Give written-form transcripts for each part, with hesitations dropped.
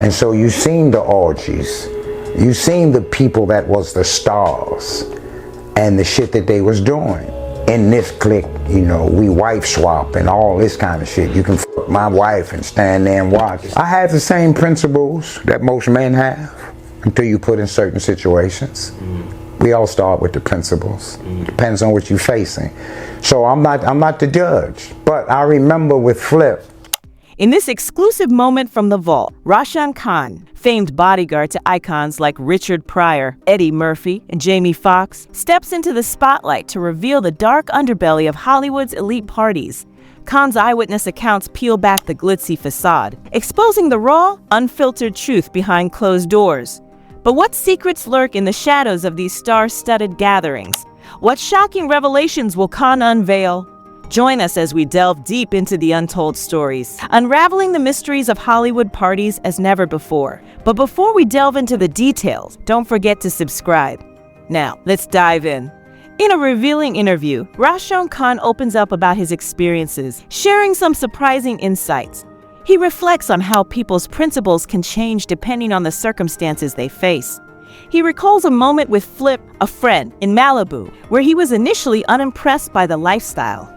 And so you seen the orgies, you seen the people that was the stars and the shit that they was doing. In this clique, you know, we wife swap and all this kind of shit. You can fuck my wife and stand there and watch. I have the same principles that most men have until you put in certain situations. We all start with the principles. Depends on what you're facing. So I'm not the judge. But I remember with Flip. In this exclusive moment from the vault, Rashon Khan, famed bodyguard to icons like Richard Pryor, Eddie Murphy, and Jamie Foxx, steps into the spotlight to reveal the dark underbelly of Hollywood's elite parties. Khan's eyewitness accounts peel back the glitzy facade, exposing the raw, unfiltered truth behind closed doors. But what secrets lurk in the shadows of these star-studded gatherings? What shocking revelations will Khan unveil? Join us as we delve deep into the untold stories, unraveling the mysteries of Hollywood parties as never before. But before we delve into the details, don't forget to subscribe. Now, let's dive in. In a revealing interview, Rashon Khan opens up about his experiences, sharing some surprising insights. He reflects on how people's principles can change depending on the circumstances they face. He recalls a moment with Flip, a friend, in Malibu, where he was initially unimpressed by the lifestyle.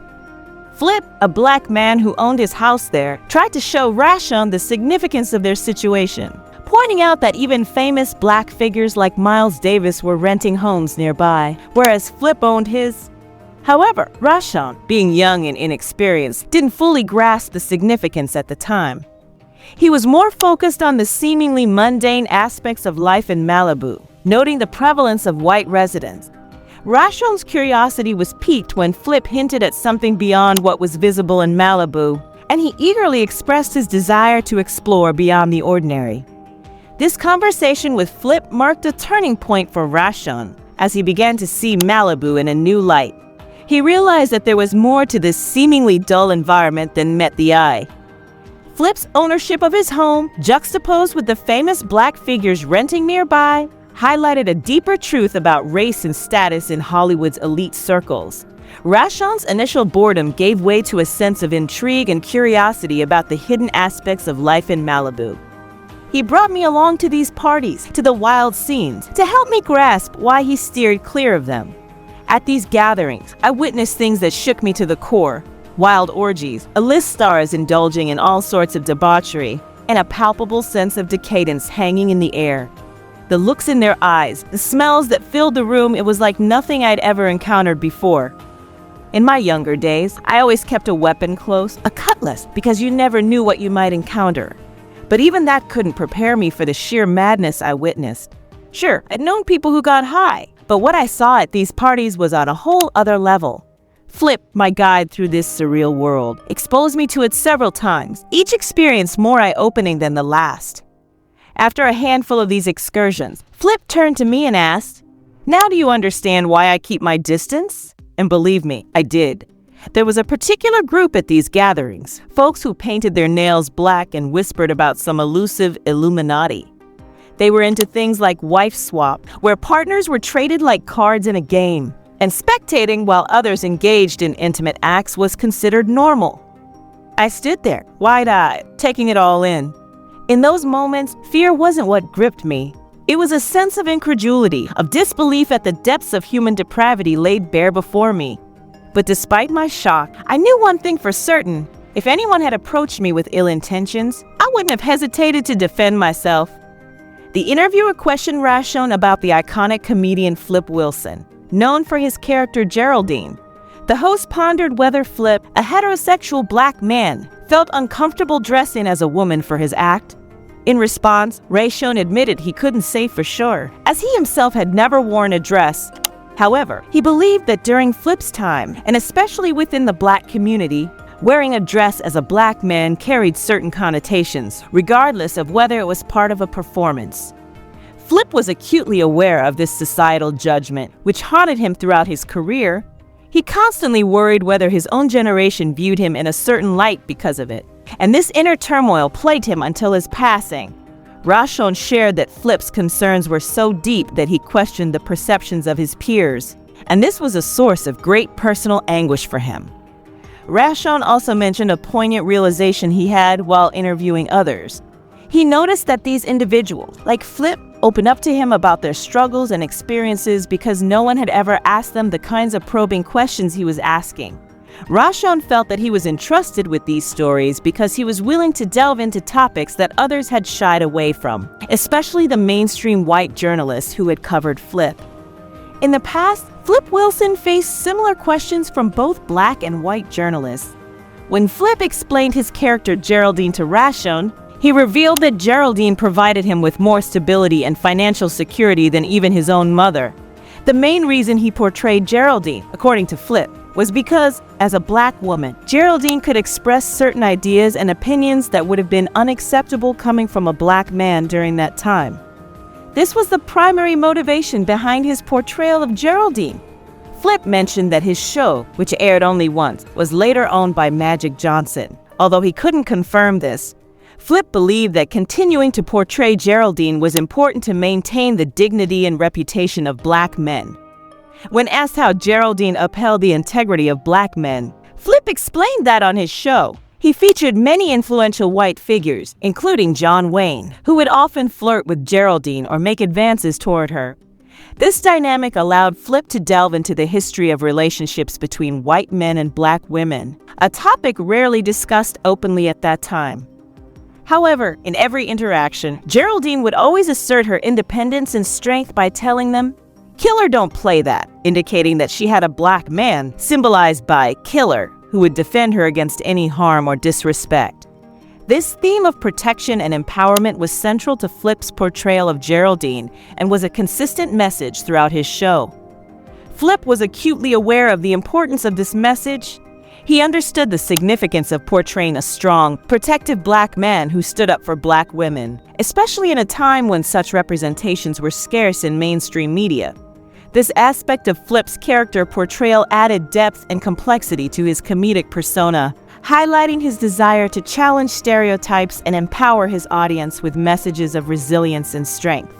Flip, a black man who owned his house there, tried to show Rashon the significance of their situation, pointing out that even famous black figures like Miles Davis were renting homes nearby, whereas Flip owned his. However, Rashon, being young and inexperienced, didn't fully grasp the significance at the time. He was more focused on the seemingly mundane aspects of life in Malibu, noting the prevalence of white residents. Rashon's curiosity was piqued when Flip hinted at something beyond what was visible in Malibu, and he eagerly expressed his desire to explore beyond the ordinary. This conversation with Flip marked a turning point for Rashon as he began to see Malibu in a new light. He realized that there was more to this seemingly dull environment than met the eye. Flip's ownership of his home, juxtaposed with the famous black figures renting nearby, highlighted a deeper truth about race and status in Hollywood's elite circles. Rashon's initial boredom gave way to a sense of intrigue and curiosity about the hidden aspects of life in Malibu. He brought me along to these parties, to the wild scenes, to help me grasp why he steered clear of them. At these gatherings, I witnessed things that shook me to the core. Wild orgies, A-list stars indulging in all sorts of debauchery, and a palpable sense of decadence hanging in the air. The looks in their eyes, the smells that filled the room, it was like nothing I'd ever encountered before. In my younger days, I always kept a weapon close, a cutlass, because you never knew what you might encounter. But even that couldn't prepare me for the sheer madness I witnessed. Sure, I'd known people who got high, but what I saw at these parties was on a whole other level. Flip, my guide through this surreal world, exposed me to it several times, each experience more eye-opening than the last. After a handful of these excursions, Flip turned to me and asked, "Now do you understand why I keep my distance?" And believe me, I did. There was a particular group at these gatherings, folks who painted their nails black and whispered about some elusive Illuminati. They were into things like wife swap, where partners were traded like cards in a game, and spectating while others engaged in intimate acts was considered normal. I stood there, wide-eyed, taking it all in. In those moments, fear wasn't what gripped me. It was a sense of incredulity, of disbelief at the depths of human depravity laid bare before me. But despite my shock, I knew one thing for certain. If anyone had approached me with ill intentions, I wouldn't have hesitated to defend myself. The interviewer questioned Rashon about the iconic comedian Flip Wilson, known for his character Geraldine. The host pondered whether Flip, a heterosexual black man, felt uncomfortable dressing as a woman for his act. In response, Rashon admitted he couldn't say for sure, as he himself had never worn a dress. However, he believed that during Flip's time, and especially within the black community, wearing a dress as a black man carried certain connotations, regardless of whether it was part of a performance. Flip was acutely aware of this societal judgment, which haunted him throughout his career. He constantly worried whether his own generation viewed him in a certain light because of it, and this inner turmoil plagued him until his passing. Rashon shared that Flip's concerns were so deep that he questioned the perceptions of his peers, and this was a source of great personal anguish for him. Rashon also mentioned a poignant realization he had while interviewing others. He noticed that these individuals, like Flip, opened up to him about their struggles and experiences because no one had ever asked them the kinds of probing questions he was asking. Rashon felt that he was entrusted with these stories because he was willing to delve into topics that others had shied away from, especially the mainstream white journalists who had covered Flip. In the past, Flip Wilson faced similar questions from both black and white journalists. When Flip explained his character Geraldine to Rashon, he revealed that Geraldine provided him with more stability and financial security than even his own mother. The main reason he portrayed Geraldine, according to Flip, was because, as a black woman, Geraldine could express certain ideas and opinions that would have been unacceptable coming from a black man during that time. This was the primary motivation behind his portrayal of Geraldine. Flip mentioned that his show, which aired only once, was later owned by Magic Johnson. Although he couldn't confirm this, Flip believed that continuing to portray Geraldine was important to maintain the dignity and reputation of black men. When asked how Geraldine upheld the integrity of black men, Flip explained that on his show, he featured many influential white figures, including John Wayne, who would often flirt with Geraldine or make advances toward her. This dynamic allowed Flip to delve into the history of relationships between white men and black women, a topic rarely discussed openly at that time. However, in every interaction, Geraldine would always assert her independence and strength by telling them, "Killer don't play that," indicating that she had a black man, symbolized by Killer, who would defend her against any harm or disrespect. This theme of protection and empowerment was central to Flip's portrayal of Geraldine and was a consistent message throughout his show. Flip was acutely aware of the importance of this message. He understood the significance of portraying a strong, protective black man who stood up for black women, especially in a time when such representations were scarce in mainstream media. This aspect of Flip's character portrayal added depth and complexity to his comedic persona, highlighting his desire to challenge stereotypes and empower his audience with messages of resilience and strength.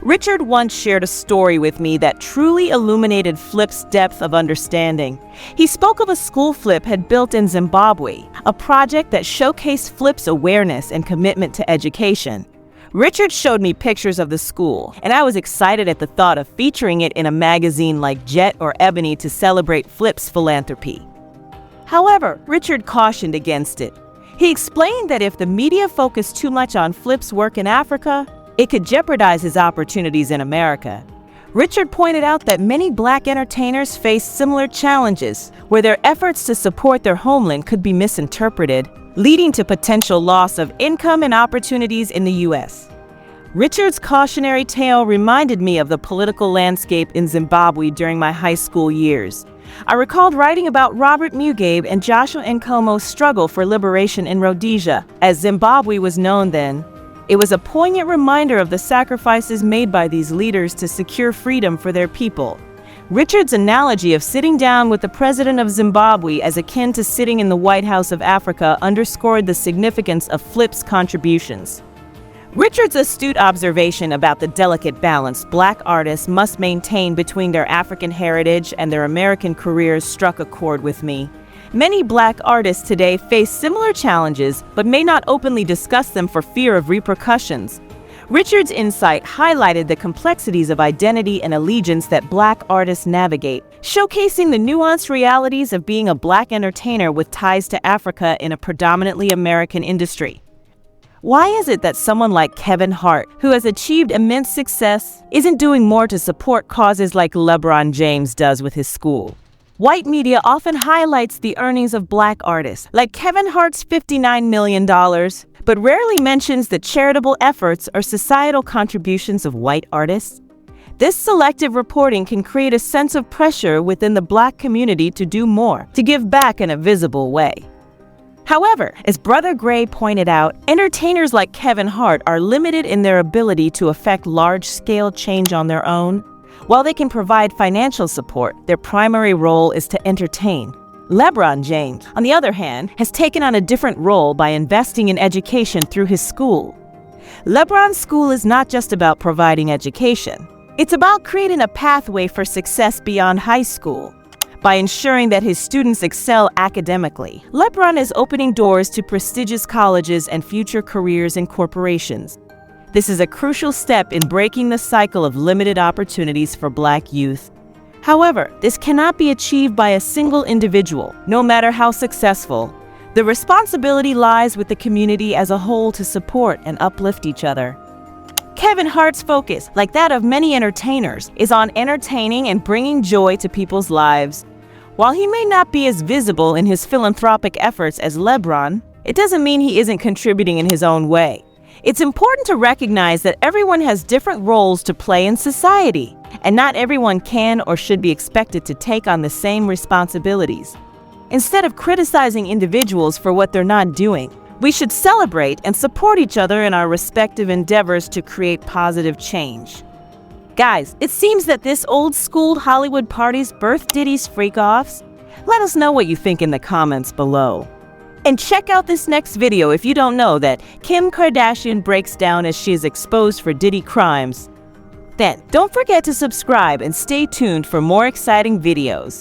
Richard once shared a story with me that truly illuminated Flip's depth of understanding. He spoke of a school Flip had built in Zimbabwe, a project that showcased Flip's awareness and commitment to education. Richard showed me pictures of the school, and I was excited at the thought of featuring it in a magazine like Jet or Ebony to celebrate Flip's philanthropy. However, Richard cautioned against it. He explained that if the media focused too much on Flip's work in Africa, it could jeopardize his opportunities in America. Richard pointed out that many black entertainers face similar challenges, where their efforts to support their homeland could be misinterpreted, leading to potential loss of income and opportunities in the U.S. Richard's cautionary tale reminded me of the political landscape in Zimbabwe during my high school years. I recalled writing about Robert Mugabe and Joshua Nkomo's struggle for liberation in Rhodesia, as Zimbabwe was known then. It was a poignant reminder of the sacrifices made by these leaders to secure freedom for their people. Richard's analogy of sitting down with the president of Zimbabwe as akin to sitting in the White House of Africa underscored the significance of Flip's contributions. Richard's astute observation about the delicate balance black artists must maintain between their African heritage and their American careers struck a chord with me. Many black artists today face similar challenges, but may not openly discuss them for fear of repercussions. Richard's insight highlighted the complexities of identity and allegiance that black artists navigate, showcasing the nuanced realities of being a black entertainer with ties to Africa in a predominantly American industry. Why is it that someone like Kevin Hart, who has achieved immense success, isn't doing more to support causes like LeBron James does with his school? White media often highlights the earnings of black artists, like Kevin Hart's $59 million, but rarely mentions the charitable efforts or societal contributions of white artists. This selective reporting can create a sense of pressure within the black community to do more, to give back in a visible way. However, as Brother Gray pointed out, entertainers like Kevin Hart are limited in their ability to effect large-scale change on their own. While they can provide financial support, their primary role is to entertain. LeBron James, on the other hand, has taken on a different role by investing in education through his school. LeBron's school is not just about providing education. It's about creating a pathway for success beyond high school. by ensuring that his students excel academically. LeBron is opening doors to prestigious colleges and future careers in corporations. This is a crucial step in breaking the cycle of limited opportunities for Black youth. However, this cannot be achieved by a single individual, no matter how successful. The responsibility lies with the community as a whole to support and uplift each other. Kevin Hart's focus, like that of many entertainers, is on entertaining and bringing joy to people's lives. While he may not be as visible in his philanthropic efforts as LeBron, it doesn't mean he isn't contributing in his own way. It's important to recognize that everyone has different roles to play in society, and not everyone can or should be expected to take on the same responsibilities. Instead of criticizing individuals for what they're not doing, we should celebrate and support each other in our respective endeavors to create positive change. Guys, it seems that this old-school Hollywood party's birth Diddy's freak-offs. Let us know what you think in the comments below. And check out this next video if you don't know that Kim Kardashian breaks down as she is exposed for Diddy crimes. Then, don't forget to subscribe and stay tuned for more exciting videos.